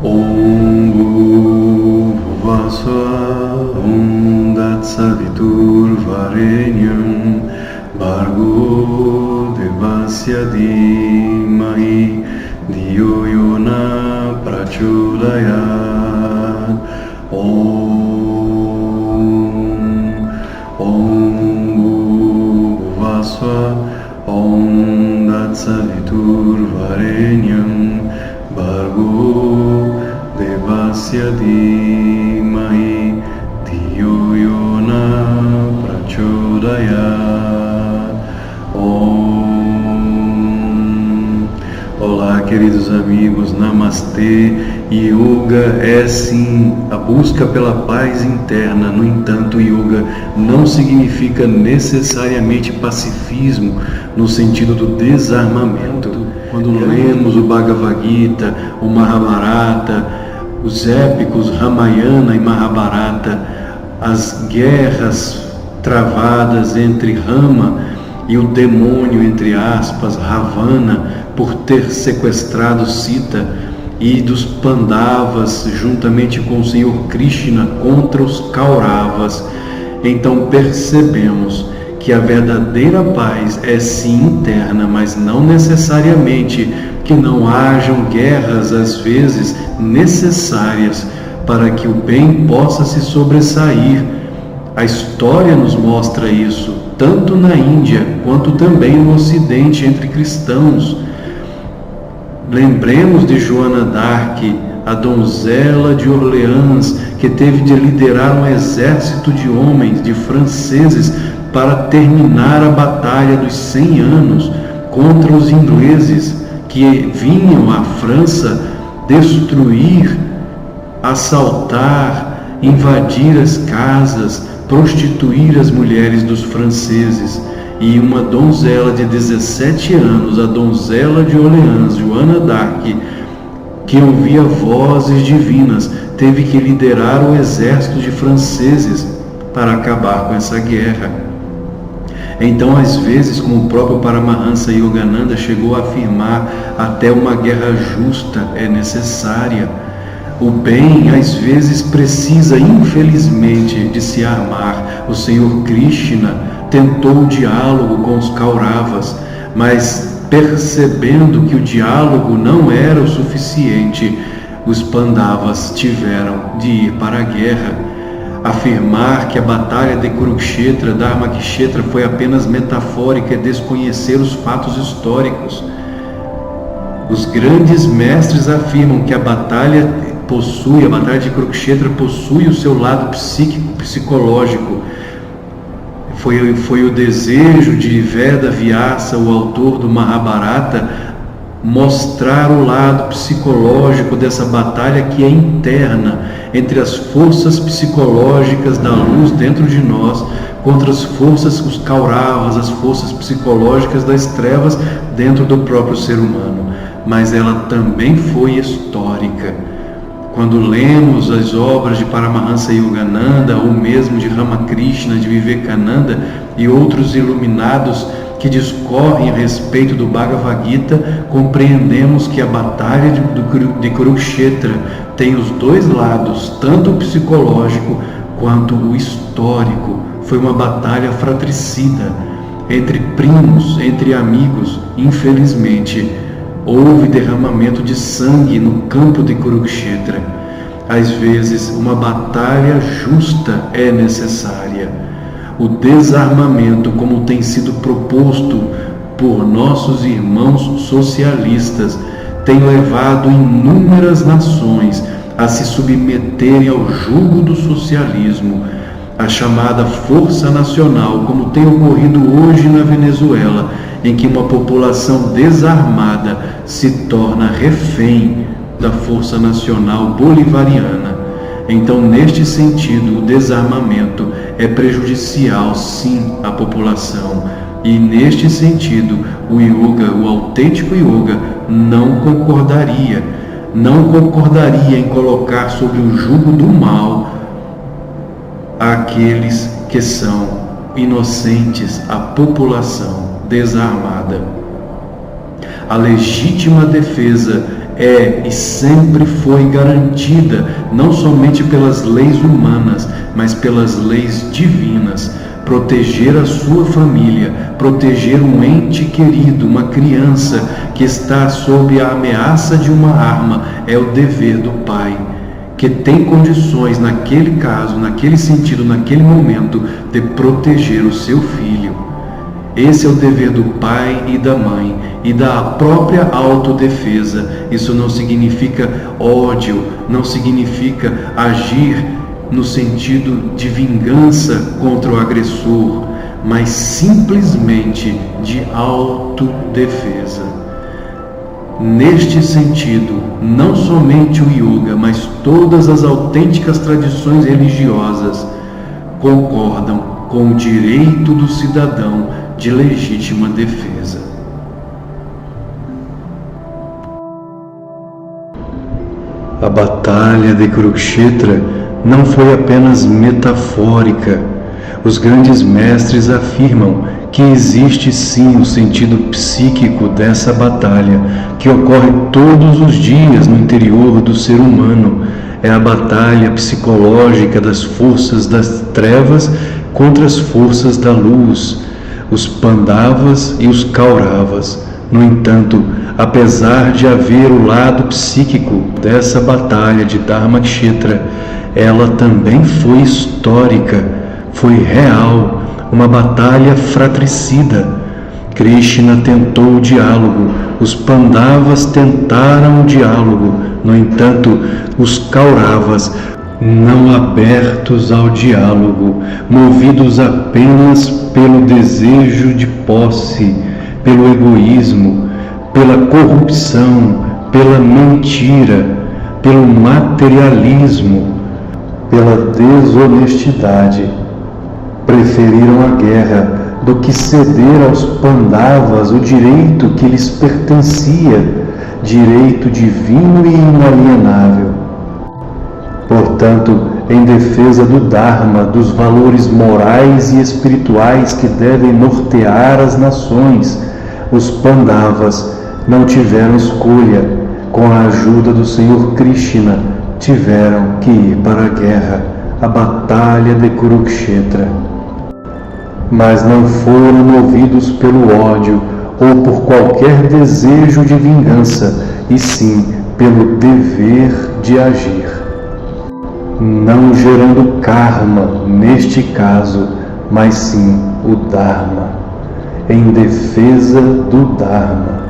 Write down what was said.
Om Bhuvasva Om Tatsaviturvarenyam Bhargo Devasya Dhimahi Dhiyo Yona Prachodayat. Om Bhuvasva Om Tatsaviturvarenyam Bhargo Devasya Dhimahi Dhiyo Yona Prachodayat. Olá, queridos amigos, Namastê. Yoga é sim a busca pela paz interna. No entanto, yoga não significa necessariamente pacifismo no sentido do desarmamento. Quando lemos o Bhagavad Gita, o Mahabharata, os épicos Ramayana e Mahabharata, as guerras travadas entre Rama e o demônio, entre aspas, Ravana, por ter sequestrado Sita, e dos Pandavas, juntamente com o Senhor Krishna, contra os Kauravas, então percebemos que a verdadeira paz é sim interna, mas não necessariamente que não hajam guerras, às vezes necessárias, para que o bem possa se sobressair. A história nos mostra isso, tanto na Índia quanto também no Ocidente, entre cristãos. Lembremos de Joana d'Arc, a donzela de Orleans, que teve de liderar um exército de homens, de franceses, para terminar a batalha dos 100 anos contra os ingleses que vinham à França destruir, assaltar, invadir as casas, prostituir as mulheres dos franceses. E uma donzela de 17 anos, a donzela de Orleans, Joana d'Arc, que ouvia vozes divinas, teve que liderar o exército de franceses para acabar com essa guerra. Então, às vezes, como o próprio Paramahansa Yogananda chegou a afirmar, até uma guerra justa é necessária. O bem, às vezes, precisa, infelizmente, de se armar. O Senhor Krishna tentou o diálogo com os Kauravas, mas percebendo que o diálogo não era o suficiente, os Pandavas tiveram de ir para a guerra. Afirmar que a batalha de Kurukshetra, Dharmakshetra, foi apenas metafórica é desconhecer os fatos históricos. Os grandes mestres afirmam que a batalha de Kurukshetra possui o seu lado psíquico, psicológico. Foi o desejo de Veda Vyasa, o autor do Mahabharata, mostrar o lado psicológico dessa batalha, que é interna, entre as forças psicológicas da luz dentro de nós, contra as forças, os Kauravas, as forças psicológicas das trevas dentro do próprio ser humano. Mas ela também foi histórica. Quando lemos as obras de Paramahansa Yogananda, ou mesmo de Ramakrishna, de Vivekananda e outros iluminados que discorrem a respeito do Bhagavad Gita, compreendemos que a batalha de Kurukshetra tem os dois lados, tanto o psicológico quanto o histórico. Foi uma batalha fratricida, entre primos, entre amigos. Infelizmente, houve derramamento de sangue no campo de Kurukshetra. Às vezes, uma batalha justa é necessária. O desarmamento, como tem sido proposto por nossos irmãos socialistas, tem levado inúmeras nações a se submeterem ao jugo do socialismo, a chamada Força Nacional, como tem ocorrido hoje na Venezuela, em que uma população desarmada se torna refém da Força Nacional Bolivariana. Então, neste sentido, o desarmamento é prejudicial, sim, à população. E, neste sentido, o yoga, o autêntico yoga, não concordaria em colocar sob o jugo do mal aqueles que são inocentes, a população desarmada. A legítima defesa é e sempre foi garantida não somente pelas leis humanas, mas pelas leis divinas. Proteger a sua família, proteger um ente querido, uma criança que está sob a ameaça de uma arma, é o dever do pai, que tem condições, naquele caso, naquele sentido, naquele momento, de proteger o seu filho. Esse é o dever do pai e da mãe e da própria autodefesa. Isso não significa ódio, não significa agir no sentido de vingança contra o agressor, mas simplesmente de autodefesa. Neste sentido, não somente o yoga, mas todas as autênticas tradições religiosas concordam com o direito do cidadão de legítima defesa. A batalha de Kurukshetra não foi apenas metafórica. Os grandes mestres afirmam que existe sim o sentido psíquico dessa batalha, que ocorre todos os dias no interior do ser humano. É a batalha psicológica das forças das trevas contra as forças da luz, os Pandavas e os Kauravas. No entanto, apesar de haver o lado psíquico dessa batalha de Dharmakshetra, ela também foi histórica, foi real, uma batalha fratricida. Krishna tentou o diálogo, os Pandavas tentaram o diálogo. No entanto, os Kauravas, não abertos ao diálogo, movidos apenas pelo desejo de posse, pelo egoísmo, pela corrupção, pela mentira, pelo materialismo, pela desonestidade, preferiram a guerra do que ceder aos Pandavas o direito que lhes pertencia, direito divino e inalienável. Portanto, em defesa do Dharma, dos valores morais e espirituais que devem nortear as nações, os Pandavas não tiveram escolha. Com a ajuda do Senhor Krishna, tiveram que ir para a guerra, a batalha de Kurukshetra. Mas não foram movidos pelo ódio ou por qualquer desejo de vingança, e sim pelo dever de agir. Não gerando karma neste caso, mas sim o Dharma, em defesa do Dharma.